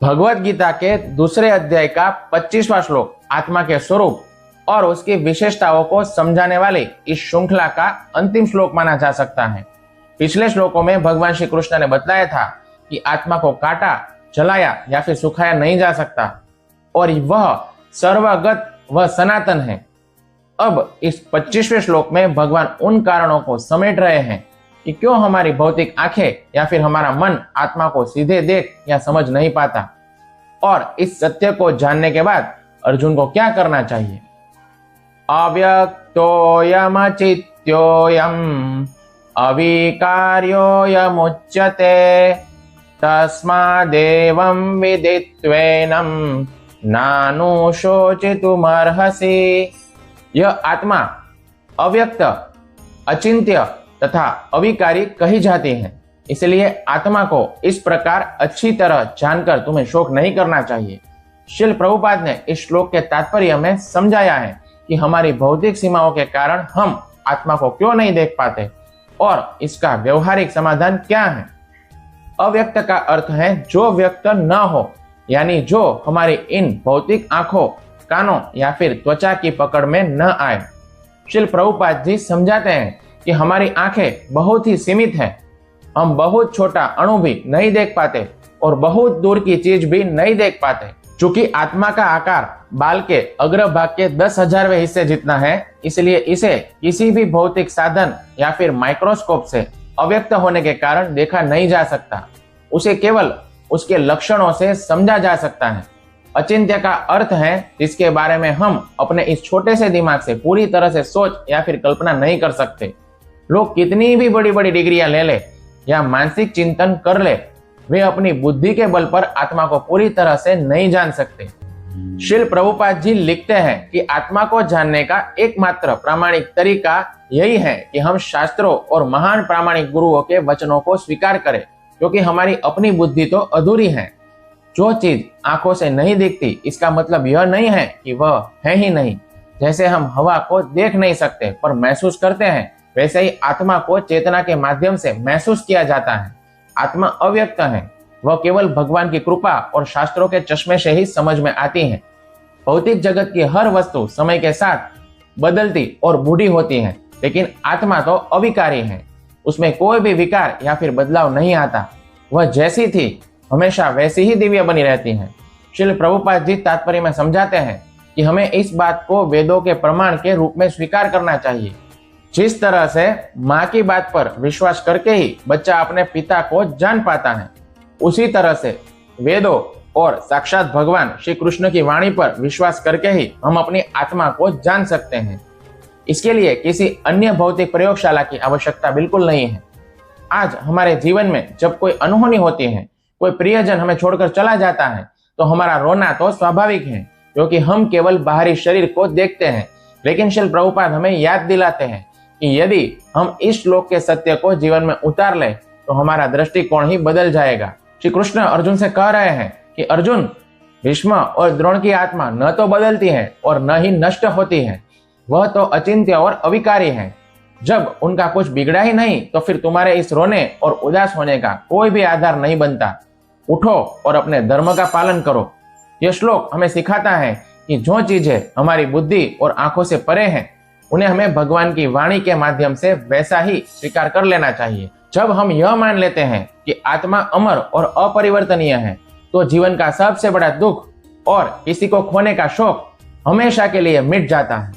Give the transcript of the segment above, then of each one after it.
भगवत गीता के दूसरे अध्याय का 25वां श्लोक आत्मा के स्वरूप और उसकी विशेषताओं को समझाने वाली इस श्रृंखला का अंतिम श्लोक माना जा सकता है। पिछले श्लोकों में भगवान श्री कृष्ण ने बताया था कि आत्मा को काटा, जलाया या फिर सुखाया नहीं जा सकता और वह सर्वगत व सनातन है। अब इस 25वें श्लोक में भगवान उन कारणों को समेट रहे हैं कि क्यों हमारी भौतिक आंखें या फिर हमारा मन आत्मा को सीधे देख या समझ नहीं पाता, और इस सत्य को जानने के बाद अर्जुन को क्या करना चाहिए। अव्यक्तोऽयमचित्योऽयम् अविकार्योऽयमुच्यते तस्मादेवं विदित्वैनं नानुशोचितुमर्हसि। यह आत्मा अव्यक्त, अचिंत्य तथा अविकारी कही जाती है, इसलिए आत्मा को इस प्रकार अच्छी तरह जानकर तुम्हें शोक नहीं करना चाहिए। श्रील प्रभुपाद ने इस श्लोक के तात्पर्य में समझाया है कि हमारी भौतिक सीमाओं के कारण हम आत्मा को क्यों नहीं देख पाते और इसका व्यवहारिक समाधान क्या है। अव्यक्त का अर्थ है जो व्यक्त न हो, यानी जो हमारी इन भौतिक आंखों, कानों या फिर त्वचा की पकड़ में न आए। श्रील प्रभुपाद जी समझाते हैं कि हमारी आंखें बहुत ही सीमित हैं, हम बहुत छोटा अणु भी नहीं देख पाते और बहुत दूर की चीज भी नहीं देख पाते। चूंकि आत्मा का आकार बाल के अग्रभाग के 10,000वें हिस्से जितना है, इसलिए इसे किसी भी भौतिक साधन या फिर माइक्रोस्कोप से अव्यक्त होने के कारण देखा नहीं जा सकता। उसे केवल उसके लक्षणों से समझा जा सकता है। अचिंत्य का अर्थ है जिसके बारे में हम अपने इस छोटे से दिमाग से पूरी तरह से सोच या फिर कल्पना नहीं कर सकते। लोग कितनी भी बड़ी बड़ी डिग्रियां ले ले या मानसिक चिंतन कर ले, वे अपनी बुद्धि के बल पर आत्मा को पूरी तरह से नहीं जान सकते। श्रील प्रभुपाद जी लिखते हैं कि आत्मा को जानने का एकमात्र प्रामाणिक तरीका यही है कि हम शास्त्रों और महान प्रामाणिक गुरुओं के वचनों को स्वीकार करें, क्योंकि हमारी अपनी बुद्धि तो अधूरी है। जो चीज आंखों से नहीं दिखती, इसका मतलब यह नहीं है कि वह है ही नहीं। जैसे हम हवा को देख नहीं सकते पर महसूस करते हैं, वैसे ही आत्मा को चेतना के माध्यम से महसूस किया जाता है। आत्मा अव्यक्त है, वह केवल भगवान की कृपा और शास्त्रों के चश्मे से ही समझ में आती है। भौतिक जगत की हर वस्तु समय के साथ बदलती और बूढ़ी होती है, लेकिन आत्मा तो अविकारी है, उसमें कोई भी विकार या फिर बदलाव नहीं आता। वह जैसी थी हमेशा वैसी ही दिव्य बनी रहती है। श्रील प्रभुपाद जी तात्पर्य में समझाते हैं कि हमें इस बात को वेदों के प्रमाण के रूप में स्वीकार करना चाहिए। जिस तरह से माँ की बात पर विश्वास करके ही बच्चा अपने पिता को जान पाता है, उसी तरह से वेदों और साक्षात भगवान श्री कृष्ण की वाणी पर विश्वास करके ही हम अपनी आत्मा को जान सकते हैं। इसके लिए किसी अन्य भौतिक प्रयोगशाला की आवश्यकता बिल्कुल नहीं है। आज हमारे जीवन में जब कोई अनहोनी होती है, कोई प्रियजन हमें छोड़कर चला जाता है, तो हमारा रोना तो स्वाभाविक है, क्योंकि हम केवल बाहरी शरीर को देखते हैं। लेकिन श्रील प्रभुपाद हमें याद दिलाते हैं कि यदि हम इस श्लोक के सत्य को जीवन में उतार ले तो हमारा दृष्टिकोण ही बदल जाएगा। श्री कृष्ण अर्जुन से कह रहे हैं कि अर्जुन, भीष्म और द्रोण की आत्मा न तो बदलती है और न ही नष्ट होती है, वह तो अचिंत्य और अविकारी है। जब उनका कुछ बिगड़ा ही नहीं, तो फिर तुम्हारे इस रोने और उदास होने का कोई भी आधार नहीं बनता। उठो और अपने धर्म का पालन करो। यह श्लोक हमें सिखाता है कि जो चीजें हमारी बुद्धि और आंखों से परे हैं, उन्हें हमें भगवान की वाणी के माध्यम से वैसा ही स्वीकार कर लेना चाहिए। जब हम यह मान लेते हैं कि आत्मा अमर और अपरिवर्तनीय है, तो जीवन का सबसे बड़ा दुख और किसी को खोने का शोक हमेशा के लिए मिट जाता है।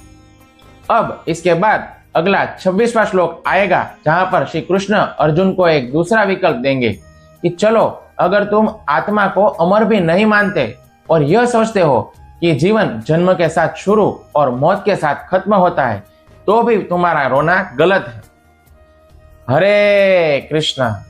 अब इसके बाद अगला 26वां श्लोक आएगा, जहां पर श्री कृष्ण अर्जुन को एक दूसरा विकल्प देंगे कि चलो, अगर तुम आत्मा को अमर भी नहीं मानते और यह सोचते हो कि जीवन जन्म के साथ शुरू और मौत के साथ खत्म होता है, तो भी तुम्हारा रोना गलत है। हरे कृष्णा।